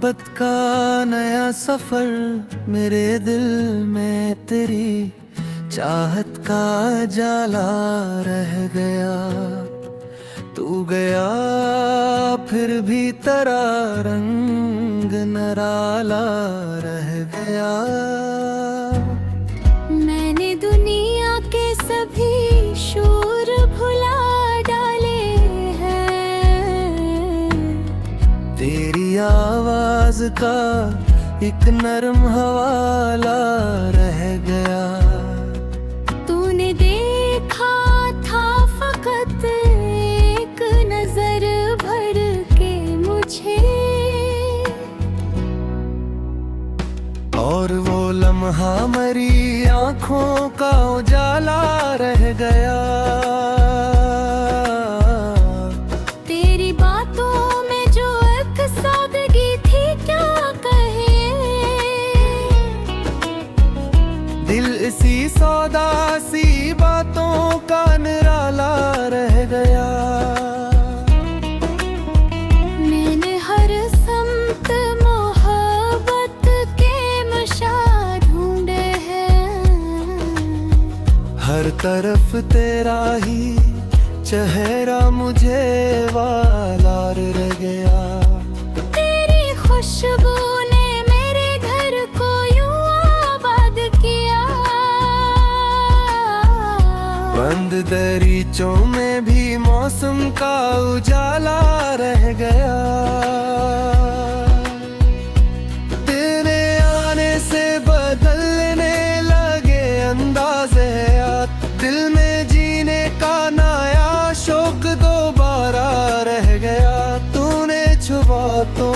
मोहब्बत का नया सफर मेरे दिल में तेरी चाहत का जाला रह गया। तू गया फिर भी तेरा रंग निराला रह गया। मैंने दुनिया के सभी शोर भुला डाले हैं। तेरी आवाज का एक नरम हवाला रह गया। तूने देखा था फकत एक नजर भर के मुझे, और वो लम्हा मरी आंखों का उजाला रह गया। तेरी बातों में जो एक सादगी थी क्या कहे। दिल इसी सौदा सी बातों का निराला रह गया। मैंने हर समत मोहब्बत के मशा ढूंढे हैं। हर तरफ तेरा ही चेहरा मुझे वालार रह गया। तेरी खुशबू ने मेरे घर को यूं आबाद किया। बंद दरीचों में भी मौसम का उजाला रह गया। तेरे आने से बदलने लगे अंदाज़े याद। दिल में जीने का नया शौक दोबारा रह गया। तूने छुआ तो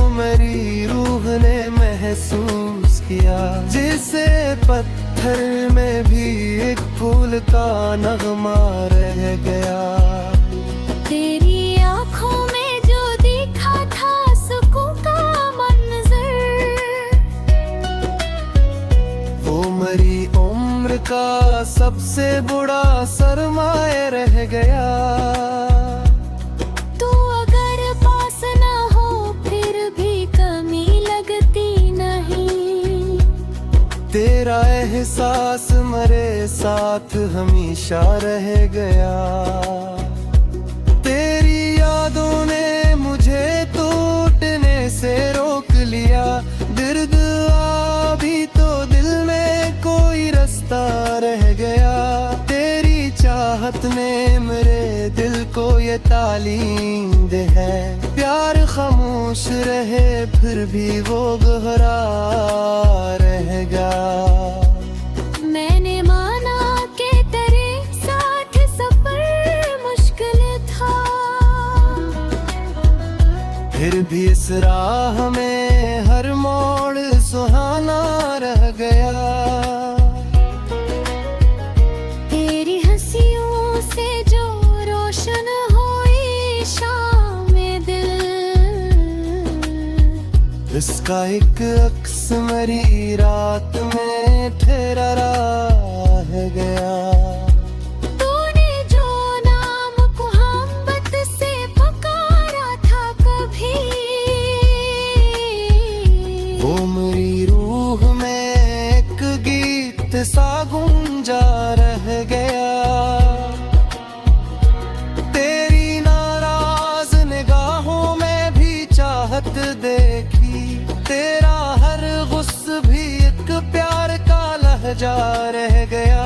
मेरी रूह ने महसूस किया, जिसे पत्थर में भी एक फूल का नगमा रह गया। तेरी आँखों में जो दिखा था सुकून का मंजर, वो मरी उम्र का सबसे बुरा सरमाया रह गया। तू अगर पास ना हो फिर भी कमी लगती नहीं। तेरा एहसास मेरे साथ हमेशा रह गया। तेरी यादों ने मुझे टूटने से रोक लिया। दर्द अभी तो दिल में कोई रास्ता रह गया। तेरी चाहत ने मेरे दिल को ये तालीम दे है, प्यार खामोश रहे फिर भी वो गहरा रहेगा। मैंने माना कि तेरे साथ सफर मुश्किल था, फिर भी इस राह में हर मोड़ सुहाना रह गया। तेरी हंसियों से जो रोशन हुई शाम दिल, इसका एक अक्स मेरी रात में ठहरा रह गया। तूने जो नाम मोहब्बत से पुकारा था कभी, वो मेरी रूह में एक गीत सा गूंजा रह गया। तेरी नाराज निगाहों में भी चाहत देखी। तेरा हर गुस्सा भी एक प्यार का लहजा रह गया।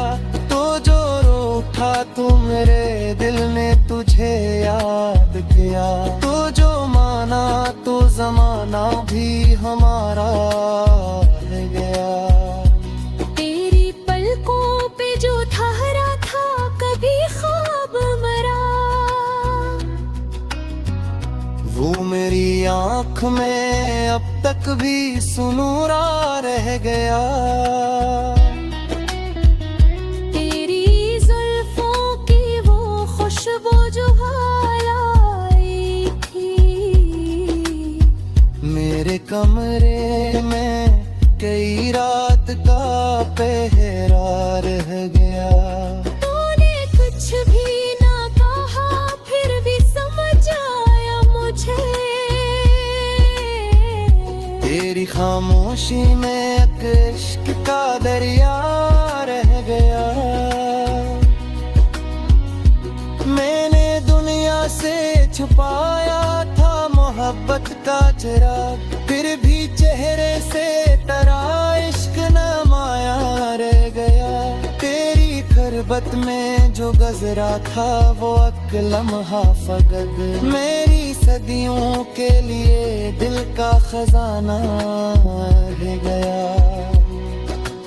तो जो रूठा तो मेरे दिल ने तुझे याद किया। तो जो माना तो जमाना भी हमारा रह गया। तेरी पलकों पे जो ठहरा था कभी ख्वाब मरा, वो मेरी आँख में अब तक भी सुनूरा रह गया। तेरी जुल्फों की वो खुशबू जो आई थी, मेरे कमरे में कई रात का पहरा रह गया। तूने कुछ भी ना कहा फिर भी समझ आया मुझे। खामोशी में एक इश्क का दरिया रह गया। मैंने दुनिया से छुपाया था मोहब्बत का चिराग, फिर भी चेहरे से टरा इश्क नमाया रह गया। तेरी खरबत में जो गजरा था वो एक लम्हा फगद, मेरी सदियों के लिए दिल का खजाना रह गया।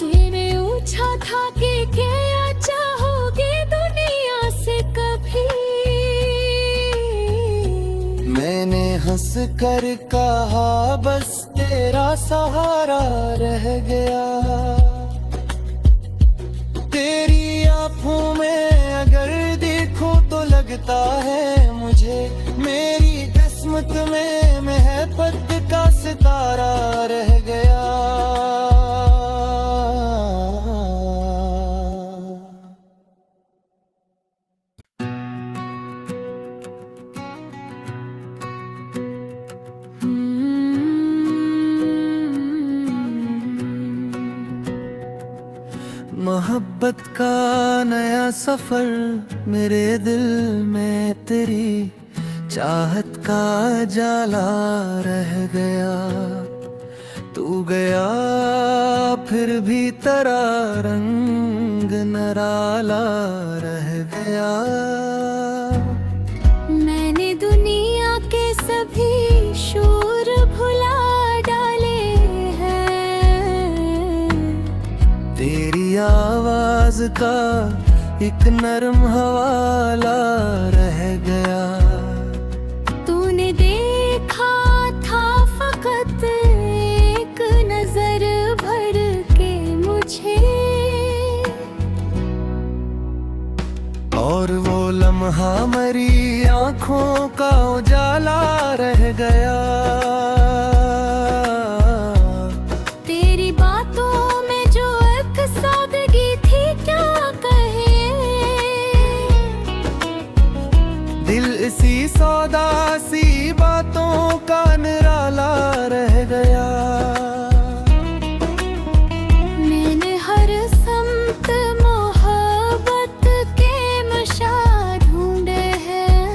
तेरे पूछा था कि क्या चाहोगे दुनिया से कभी, मैंने हंस कर कहा बस तेरा सहारा रह गया। तेरी आँखों में अगर देखो तो लगता है मुझे मेरी किस्मत में महबत का सितारा रह गया। मोहब्बत का नया सफर मेरे दिल में तेरी चाहत का जाला रह गया। तू गया फिर भी तेरा रंग नराला रह गया। मैंने दुनिया के सभी शोर भुला डाले हैं, तेरी आवाज का एक नरम हवाला रह गया। तूने देखा था फकत एक नजर भर के मुझे, और वो लम्हा मरी आँखों का उजाला रह गया। तेरी बातों में जो एक सादगी थी क्या कहे, दिल इसी सौदा सी बातों का निराला रह गया। मैंने हर समत मोहब्बत के मशा ढूंढे हैं,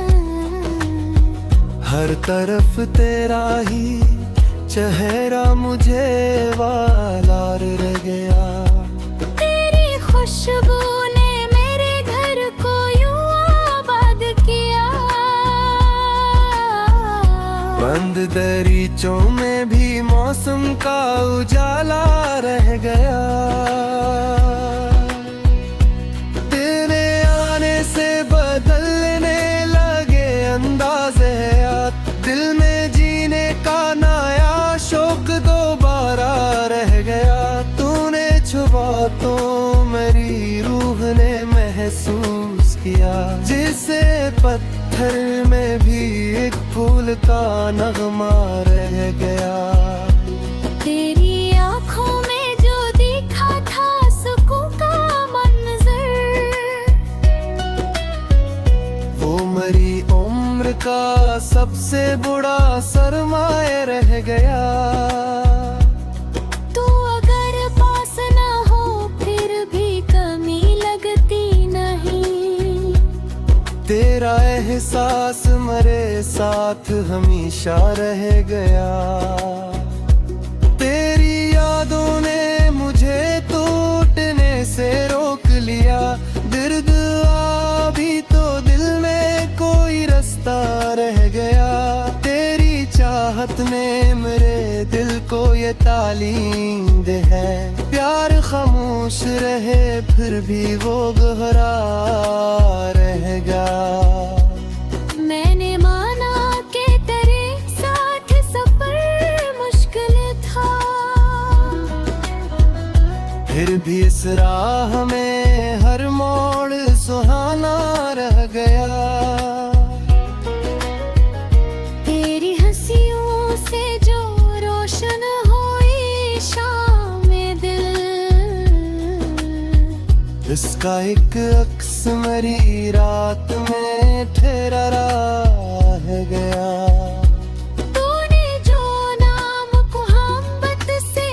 हर तरफ तेरा ही चेहरा मुझे वालार रह गया। तेरी खुशबू ने मेरे घर को यूं आबाद किया, बंद दरीचों में भी मौसम का उजाला रह गया। तेरे आने से बदलने लगे अंदाज़े याद, दिल में जीने का नया शौक दोबारा रह गया। तूने छुपा तो मेरी रूह ने महसूस किया, जिसे पत्थर में भी एक फूल का नगमा रह गया। तेरी आँखों में जो दिखा था सुकून का मंजर, वो मेरी उम्र का सबसे बड़ा सरमाया रह गया। तू अगर पास ना हो फिर भी कमी लगती नहीं, तेरा एहसास मेरे साथ हमेशा रह गया। तेरी यादों ने मुझे टूटने से रोक लिया, दर्द अभी तो दिल में कोई रास्ता रह गया। तेरी चाहत ने मेरे दिल को ये तालीम दे है, प्यार खामोश रहे फिर भी वो गहरा रहेगा। मैंने माना कि तेरे साथ सफर मुश्किल था, फिर भी इस राह में हर मोड़ सुहाना रह गया। तेरी हंसियों से जो रोशन हुई शाम दिल, इसका एक अक्स मेरी रात में ठहरा रह गया। तूने जो नाम मोहब्बत से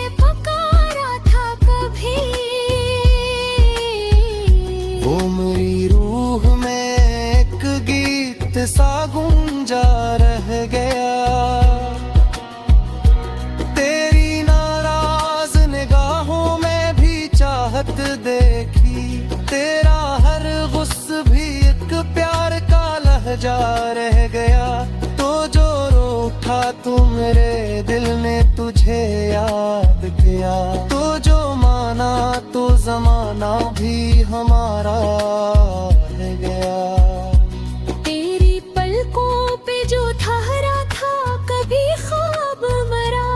चाहत देखी, तेरा हर गुस्सा भी एक प्यार का लहजा रह गया। तो जो रूठा तू मेरे दिल ने तुझे याद किया, तो जो माना तो जमाना भी हमारा रह गया। तेरी पलकों पे जो ठहरा था कभी ख्वाब मरा,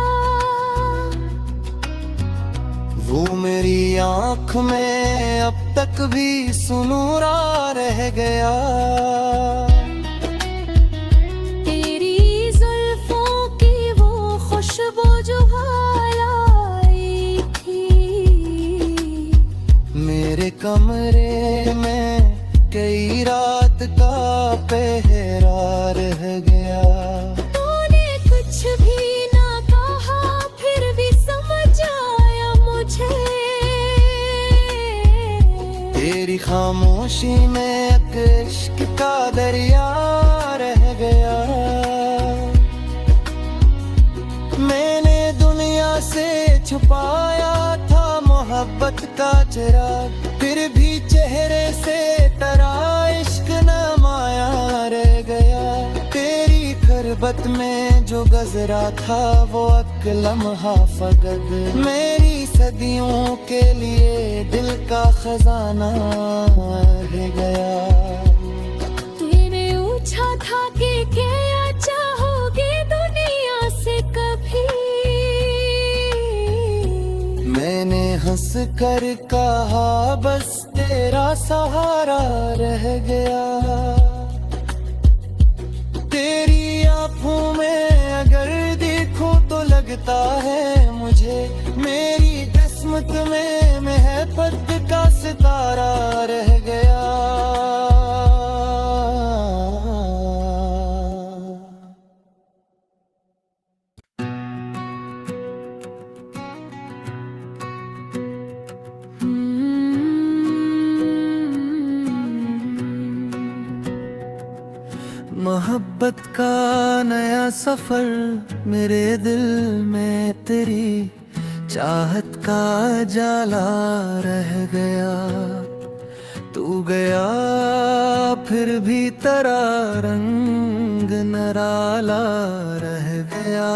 वो मेरी आँख में अब तक भी सुनूरा रह गया। तेरी जुल्फों की वो खुशबू जो आई थी, मेरे कमरे में कई रात का पहरा रह गया। तूने कुछ भी ना कहा फिर भी समझ आया मुझे। तेरी खामोशी में एक इश्क का दरिया रह गया। मैंने दुनिया से छुपाया था मोहब्बत का चिराग, फिर भी चेहरे से तेरा इश्क नमाया रह गया। तेरी खरबत में जो गजरा था वो एक लम्हा फकत, मेरी सदियों के लिए दिल का खजाना रह गया। तूने पूछा था कि क्या चाहोगे दुनिया से कभी, मैंने हंस कर कहा बस तेरा सहारा रह गया। तेरी आँखों में अगर देखूं तो लगता है मुझे मेरी किस्मत में महबत का सितारा रह गया। मोहब्बत का नया सफर मेरे दिल में तेरी चाहत का जाला रह गया। तू गया फिर भी तेरा रंग नराला रह गया।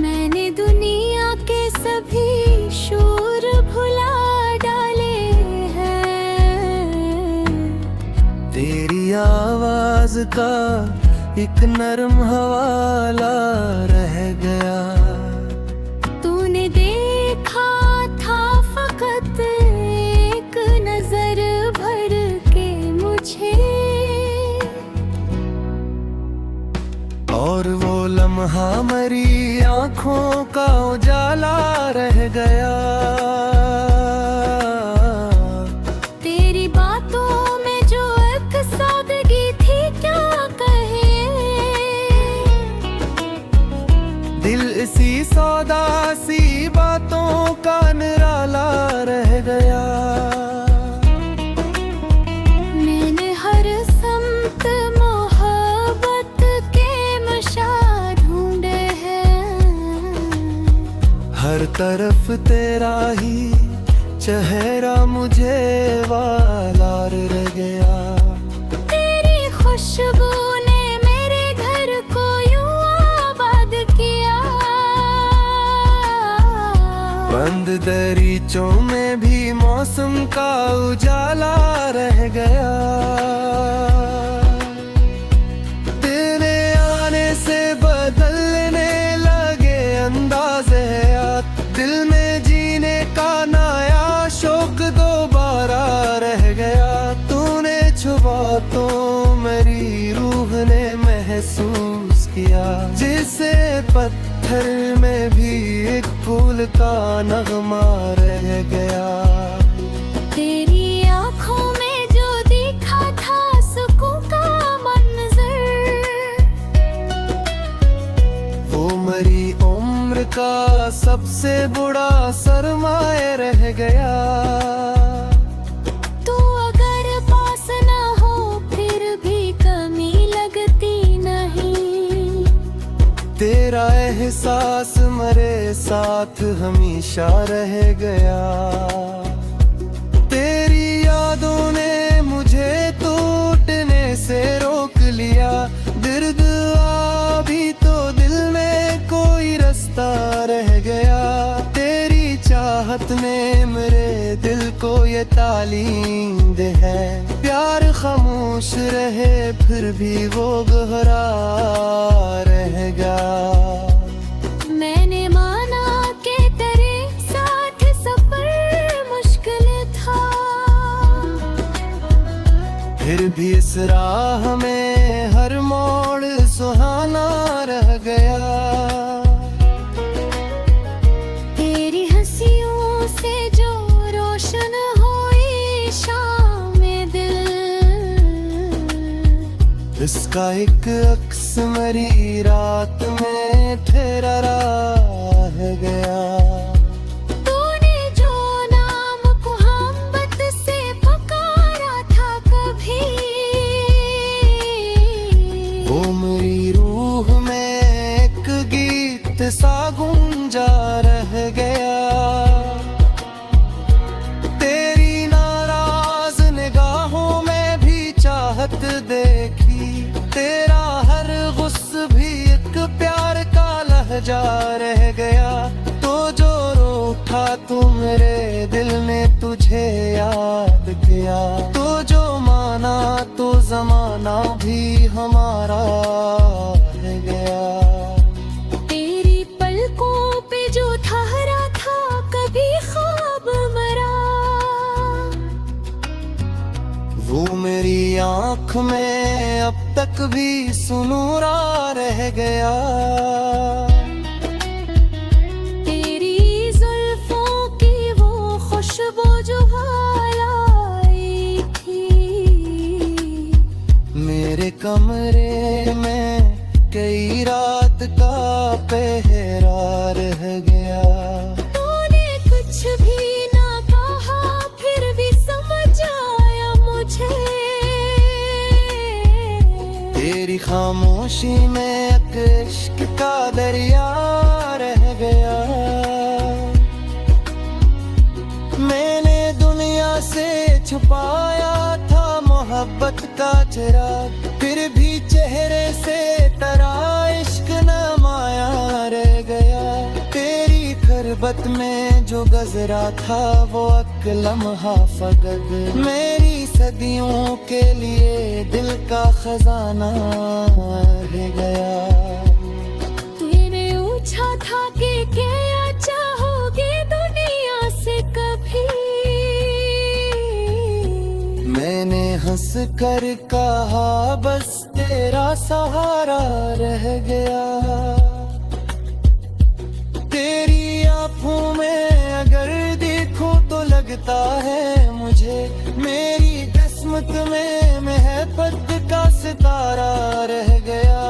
मैंने दुनिया के सभी शोर भुला डाले हैं, तेरी आवाज का एक नरम हवाला रह गया। तूने देखा था फकत एक नजर भर के मुझे, और वो लम्हा मरी आँखों का उजाला रह गया। तेरी बातों में जो एक सादगी थी क्या कहे, दिल इसी सौदा सी बातों का निराला रह गया। मैंने हर समत मोहब्बत के मशा ढूंढे हैं, हर तरफ तेरा ही चेहरा मुझे वालार रह गया। तेरी खुशबू ने मेरे घर को यूं आबाद किया, बंद दरीचों में भी मौसम का उजाला रह गया। तेरे आने से बदलने लगे अंदाज़े याद, दिल में जीने का नया शौक दोबारा रह गया। तूने छुपा तो मेरी रूह ने महसूस किया, जिसे पत्थर में भी एक फूल का नगमा रह गया। तेरी आँखों में जो दिखा था सुकून का मंजर, वो मेरी उम्र का सबसे बुरा सरमाए रह गया। तू अगर पास ना हो फिर भी कमी लगती नहीं, तेरा तेरा एहसास मेरे साथ हमेशा रह गया। तेरी यादों ने मुझे टूटने से रोक लिया। दर्द अभी तो दिल में कोई रास्ता रह गया। तेरी चाहत ने मेरे दिल को ये तालीम दे है, प्यार खामोश रहे फिर भी वो गहरा रहेगा। मैंने माना कि तेरे साथ सफर मुश्किल था, फिर भी इस राह में हर मोड़ सुहाना रह गया। तेरी हंसियों से जो रोशन हुई शाम में दिल, इसका एक अक्स मेरी रात में ठहरा रह गया। तूने जो नाम मोहब्बत से पुकारा था कभी, वो मेरी रूह में एक गीत सा गूंजा रह गया। तेरी नाराज निगाहों में भी चाहत देखी। तेरा हर गुस्सा भी एक प्यार का लहजा रह गया। तो जो रूठा तू मेरे दिल ने तुझे याद किया। तो जो माना तो जमाना भी हमारा रह गया। तेरी पलकों पे जो ठहरा था कभी ख्वाब मरा, वो मेरी आँख में अब तक भी सुनूरा रह गया। तेरी जुल्फों की वो खुशबू जो आई थी, मेरे कमरे में कई रात का पहरा रह गया। तूने कुछ भी ना कहा फिर भी समझ आया मुझे। तेरी खामोशी में एक इश्क का दरिया रह गया। मैंने दुनिया से छुपाया था मोहब्बत का चिराग, फिर भी चेहरे से तेरा इश्क नमाया रह गया। तेरी खरबत में जो गजरा था वो एक लम्हा फकत, मेरी सदियों के लिए दिल का खजाना रह गया। तूने पूछा था कि क्या चाहोगे दुनिया से कभी, मैंने हंस कर कहा बस तेरा सहारा रह गया। तेरी आँखों में अगर देखूं तो लगता है मुझे मेरी किस्मत में महबत का सितारा रह गया।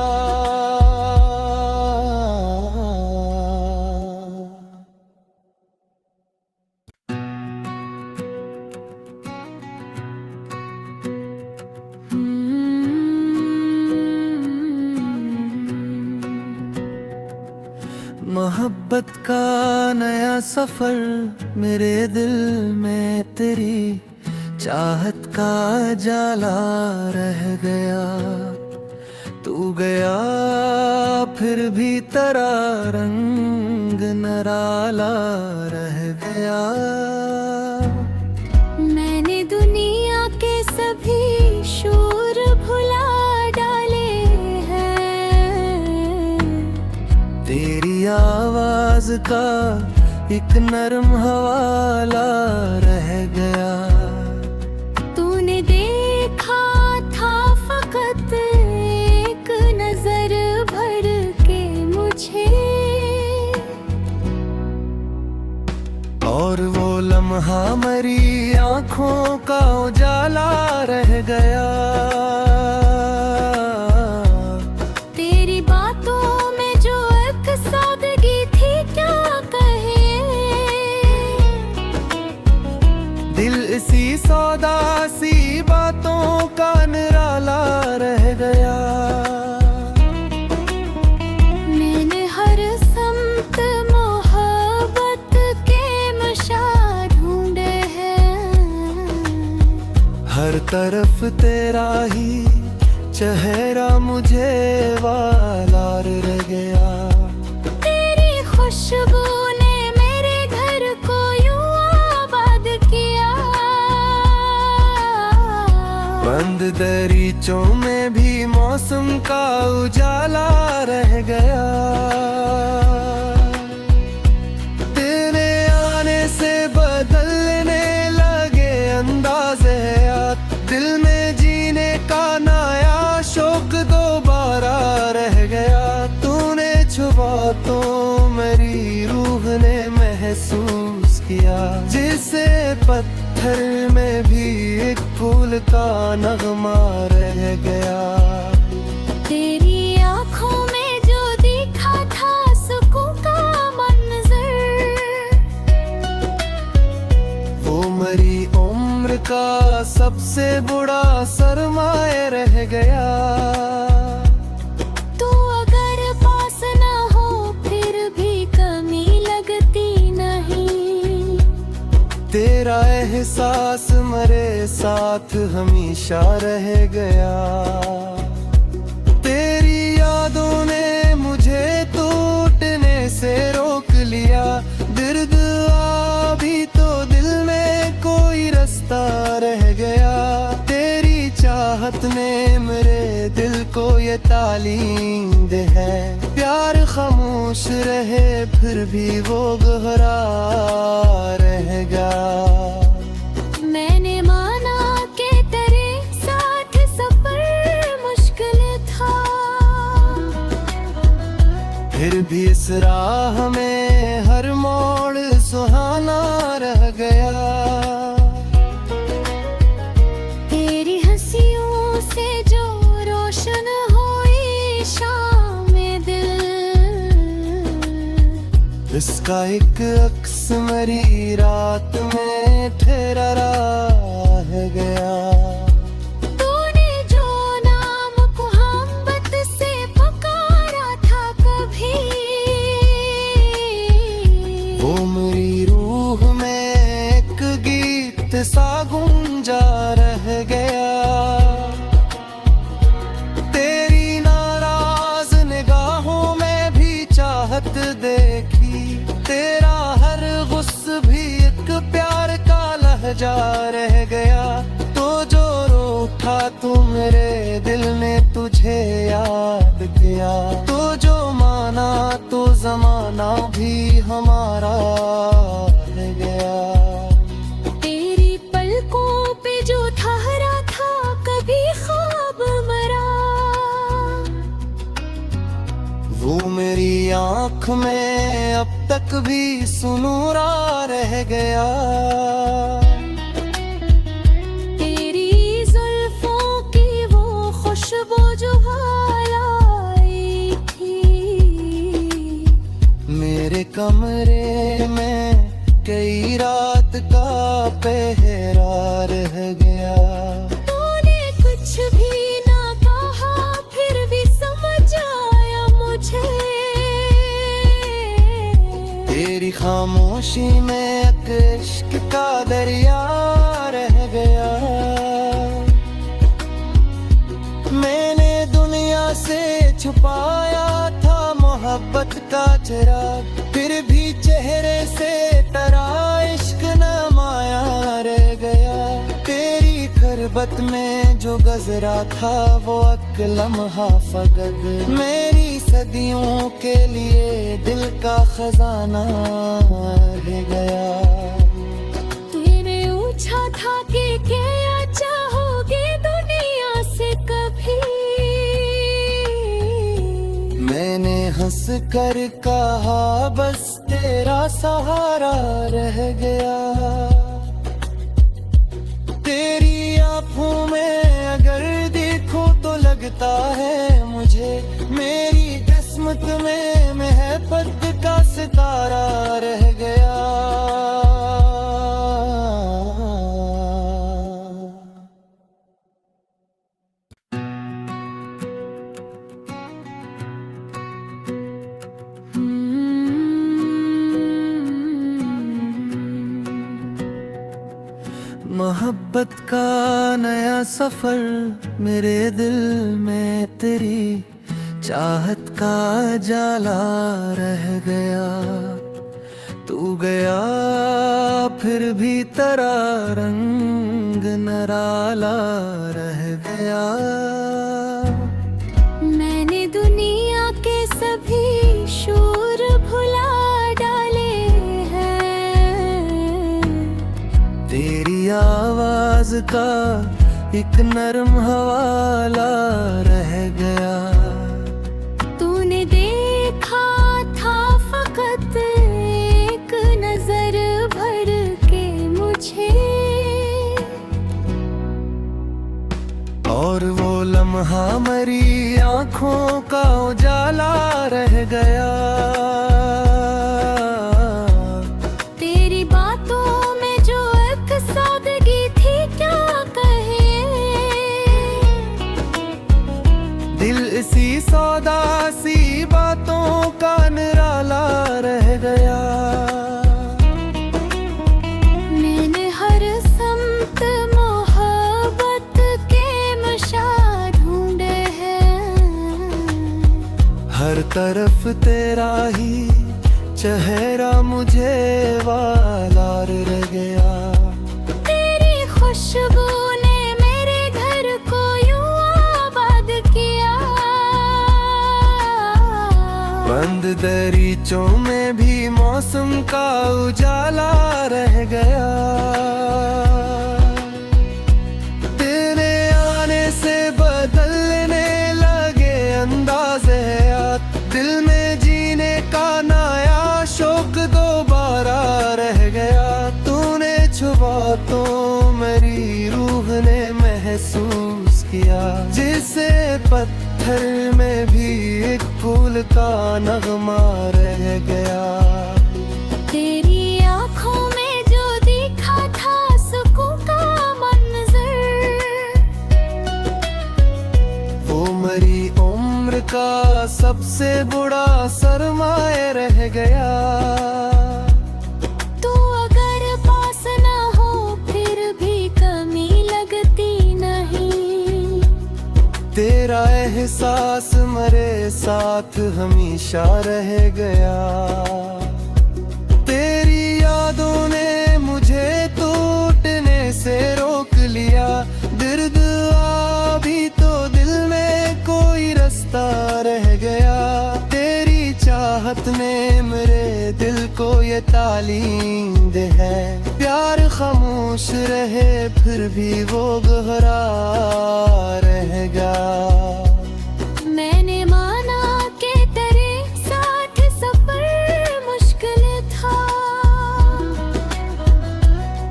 मोहब्बत का नया सफर मेरे दिल में तेरी चाहत का जाला रह गया। तू गया फिर भी तेरा रंग निराला रह गया। मैंने दुनिया के सभी शोर भुला डाले हैं, तेरी आवाज का एक नरम हवाला रह गया। तूने देखा था फकत एक नजर भर के मुझे, और वो लम्हा मेरी आँखों का उजाला रह गया। तेरी बातों में जो एक सादगी थी क्या कहे, दिल इसी सौदासी बातों का निराला रह गया। मैंने हर तरफ तेरा ही चेहरा मुझे वालार रह गया। तेरी खुशबू ने मेरे घर को यूं आबाद किया। बंद दरीचों में भी मौसम का उजाला रह गया। तेरे आने से बदलने लगे अंदाज़े याद। दिल में जीने का नया शौक दोबारा रह गया। तूने छुआ तो मेरी रूह ने महसूस किया, जिसे पत्थर में भी एक फूल का नगमा रह गया। तेरी आँखों में जो दिखा था सुकून का मंजर, वो मेरी उम्र का सबसे बड़ा सरमाया रह गया। तू अगर पास न हो फिर भी कमी लगती नहीं। तेरा एहसास मेरे साथ हमेशा रह गया। तेरी यादों ने मुझे टूटने से रोक लिया। दर्द अभी तो दिल में कोई रास्ता रह गया। तेरी चाहत ने मेरे दिल को ये तालीम दे है, प्यार खामोश रहे फिर भी वो गहरा रहेगा। मैंने माना कि तेरे साथ सफर मुश्किल था, फिर भी इस राह में हर मोड़ सुहाना रह गया। तेरी हंसियों से जो रोशन हुई शाम में दिल, इसका एक अक्स मेरी रात में ठहरा रह गया। तूने जो नाम को मोहब्बत से पुकारा था कभी, वो मेरी रूह में एक गीत सा गूंजा रह गया। तेरी नाराज निगाहों में भी चाहत देखी। तेरा हर गुस्सा भी एक प्यार का लहजा रह गया। तो जो रूठा तू मेरे दिल ने तुझे याद किया। तो जो माना तो जमाना भी हमारा रह गया। तेरी पलकों पे जो ठहरा था कभी ख्वाब मरा, वो मेरी आँख में अब तक भी सुनूरा रह गया। तेरी जुल्फों की वो खुशबू जो आई थी, मेरे कमरे में कई रात का पहरा रह गया। तूने कुछ भी ना कहा फिर भी समझ आया मुझे। तेरी खामोशी में एक इश्क का दरिया रह गया। मैंने दुनिया से छुपाया था मोहब्बत का चिराग, फिर भी चेहरे से तेरा इश्क नमाया रह गया। तेरी खरबत में जो गजरा था वो एक लम्हा फकत, मेरी सदियों के लिए दिल का खजाना रह गया। तूने पूछा था कि क्या चाहोगे दुनिया से कभी, मैंने हंस कर कहा बस तेरा सहारा रह गया। तेरी आँखों में अगर देखो तो लगता है मुझे मेरी किस्मत में महबत का सितारा रह गया। मोहब्बत का नया सफर मेरे दिल में तेरी चाहत का जाला रह गया। तू गया फिर भी तेरा रंग नराला रह गया। मैंने दुनिया के सभी शोर भुला डाले हैं। तेरी आवाज का एक नरम हवाला रह गया। तूने देखा था फकत एक नजर भर के मुझे, और वो लम्हा मरी आंखों का उजाला रह गया। तेरी बातों में जो एक सादगी थी क्या कहे, दिल इसी सौदा सी बातों का निराला रह गया। मैंने हर समत मोहब्बत के मशा ढूंढे हैं। हर तरफ तेरा ही चेहरा मुझे वालार रह गया। तेरी खुशबू ने मेरे घर को यूं आबाद किया। बंद दरीचों में भी मौसम का उजाला रह गया। तेरे आने से बदलने लगे अंदाज़े याद। दिल में जीने का नया शौक दोबारा रह गया। तूने छुपा तो मेरी रूह ने महसूस किया, जिसे पत्थर में भी एक फूल का नगमा रह गया। तेरी आँखों में जो दिखा था सुकून का मंजर, वो मेरी उम्र का सबसे बड़ा सरमाया रह गया। तू अगर पास ना हो फिर भी कमी लगती नहीं। तेरा एहसास मेरे साथ हमेशा रह गया। तेरी यादों ने मुझे टूटने से रोक लिया। दर्द अभी तो दिल में कोई रास्ता रह गया। तेरी चाहत ने मेरे दिल को ये तालीम दे है, प्यार खामोश रहे फिर भी वो गहरा रहेगा। मैंने माना कि तेरे साथ सफर मुश्किल था,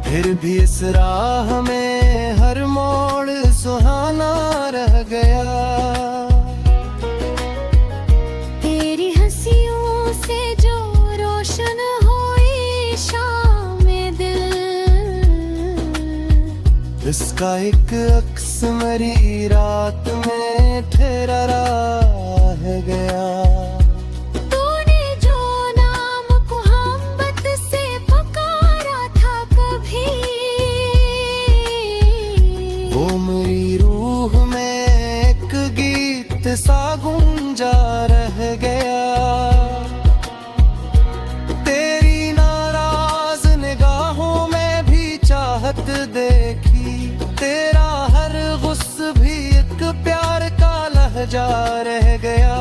फिर भी इस राह में हर मोड़ सुहाना रह गया। तेरी हंसियों से जो रोशन हुई शाम दिल, इसका एक अक्स मेरी रात में ठहरा रह गया। तूने जो नाम मोहब्बत से पुकारा था कभी, वो मेरी रूह में एक गीत सा गूंजा रह गया। तेरी नाराज निगाहों में भी चाहत देखी। तेरा हर गुस्सा भी एक प्यार का लहजा रह गया।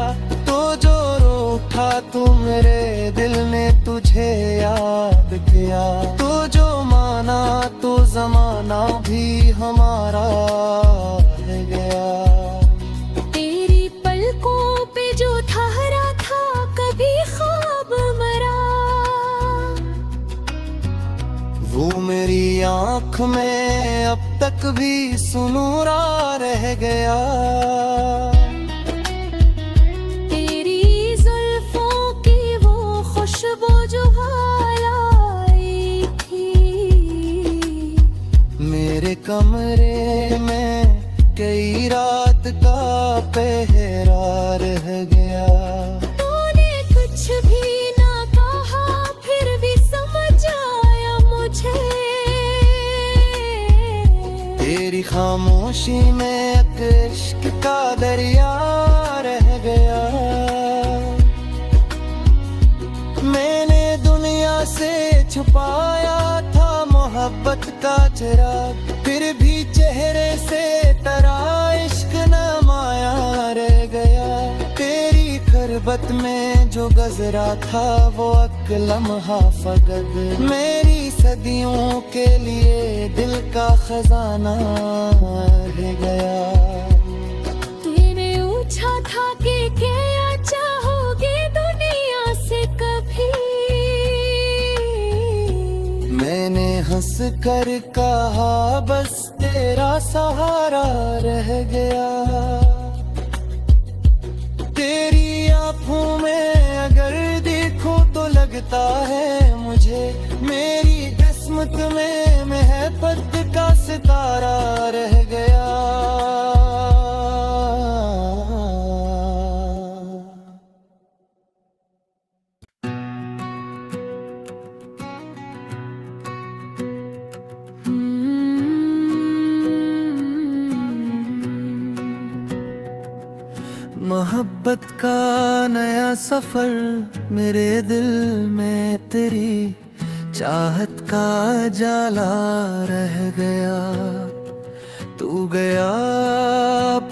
तो जो रूठा तू मेरे दिल ने तुझे याद किया। तो जो माना तो जमाना भी हमारा रह गया। तेरी पलकों पे जो ठहरा था कभी ख्वाब मरा, वो मेरी आँख में अब तक भी सुनूरा रह गया। तेरी जुल्फों की वो खुशबू जो आई थी, मेरे कमरे में कई रात का पहरा रह गया। तूने कुछ भी ना कहा फिर भी समझ आया मुझे। तेरी खामोशी में एक इश्क का दरिया रह गया। मैंने दुनिया से छुपाया था मोहब्बत का चिराग, फिर भी चेहरे से तेरा इश्क नमाया रह गया। तेरी खरबत में जो गजरा था वो एक लम्हा फकत, मेरी सदियों के लिए दिल का खजाना रह गया। तेरे पूछा था कि क्या चाहोगे दुनिया से कभी, मैंने हंस कर कहा बस तेरा सहारा रह गया। तेरी आँखों में अगर देखूं तो लगता है मुझे मेरी किस्मत में महबत का सितारा रह गया। मोहब्बत का नया सफर मेरे दिल में तेरी चाहत का जाला रह गया। तू गया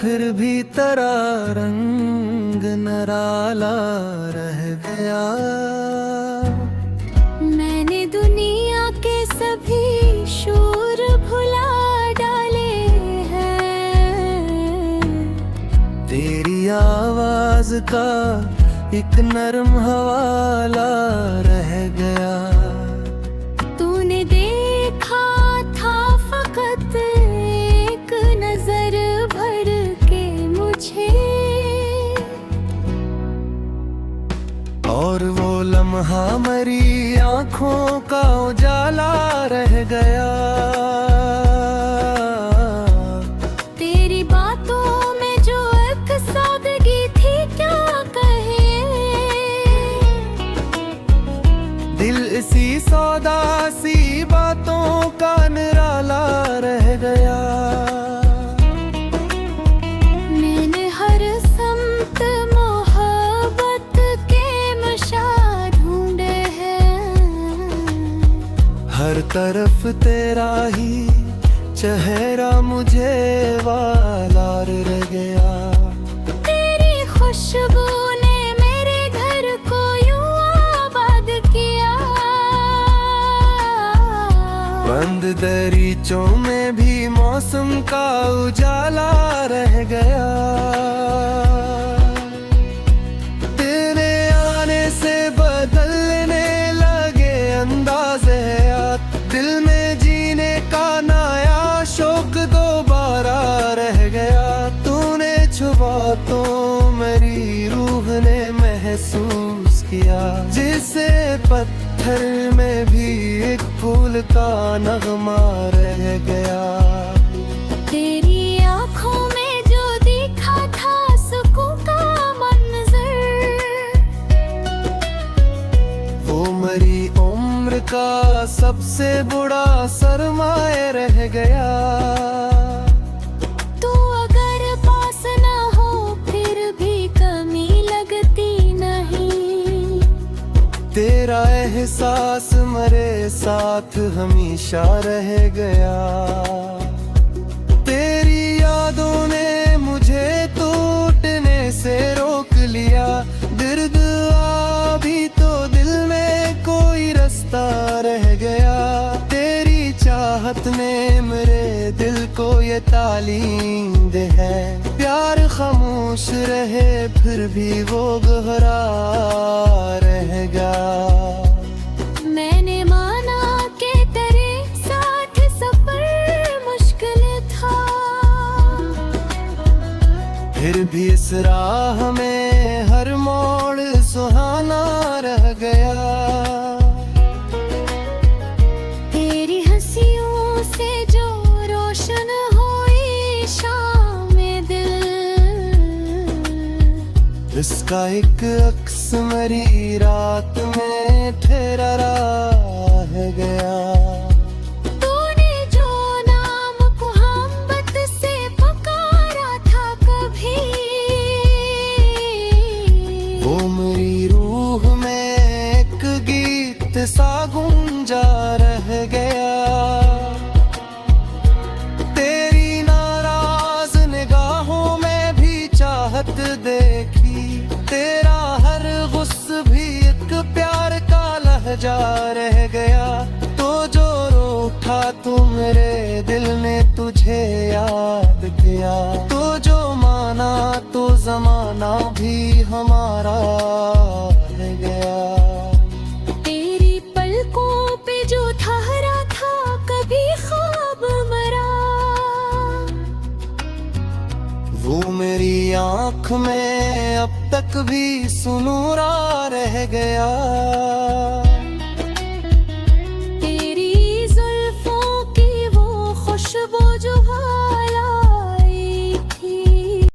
फिर भी तेरा रंग निराला रह गया। मैंने दुनिया के सभी शोर भुला डाले हैं, तेरी आवाज का एक नरम हवाला रह गया। तूने देखा था फकत एक नजर भर के मुझे, और वो लम्हा मरी आँखों का उजाला रह गया। तेरी बातों में जो एक सादगी थी क्या कहे, दिल इसी सौदा सी बातों का निराला रह गया। मैंने हर समत मोहब्बत के मशा ढूंढे हैं, हर तरफ तेरा ही चेहरा मुझे वालार रह गया। तेरी खुशबू ने मेरे घर को यूं आबाद किया, बंद दरीचों में भी मौसम का उजाला रह गया। तेरे आने से बदलने लगे अंदाज़े हयात, दिल में जीने का नया शौक दोबारा रह गया। तूने छुपा तो मेरी रूह ने महसूस किया, जिसे पत्थर में भी एक फूल का नगमा रह गया। तेरी आँखों में जो दिखा था सुकून का मंजर, वो मेरी उम्र का सबसे बुरा सरमाए रह गया। तू अगर पास ना हो फिर भी कमी लगती नहीं, तेरा एहसास मेरे साथ हमेशा रह गया। तेरी यादों ने मुझे टूटने से रोक लिया, दर्द अभी तो दिल में कोई रास्ता रह गया। तेरी चाहत ने मेरे दिल को ये तालीम दे है, प्यार खामोश रहे फिर भी वो गहरा रहेगा। मैंने माना कि तेरे साथ सफर मुश्किल था, फिर भी इस राह में हर मोड़ सुहाना रह गया। तेरी हंसियों से जो रोशन हुई शाम दिल, इसका एक अक्स मेरी रात में ठहरा रह गया। तूने जो नाम को हम जा रह गया। तो जो रो उठा तू मेरे दिल ने तुझे याद किया। तो जो माना तो जमाना भी हमारा रह गया। तेरी पलकों पे जो ठहरा था कभी ख्वाब मरा। वो मेरी आँख में अब तक भी सुनूरा रह गया।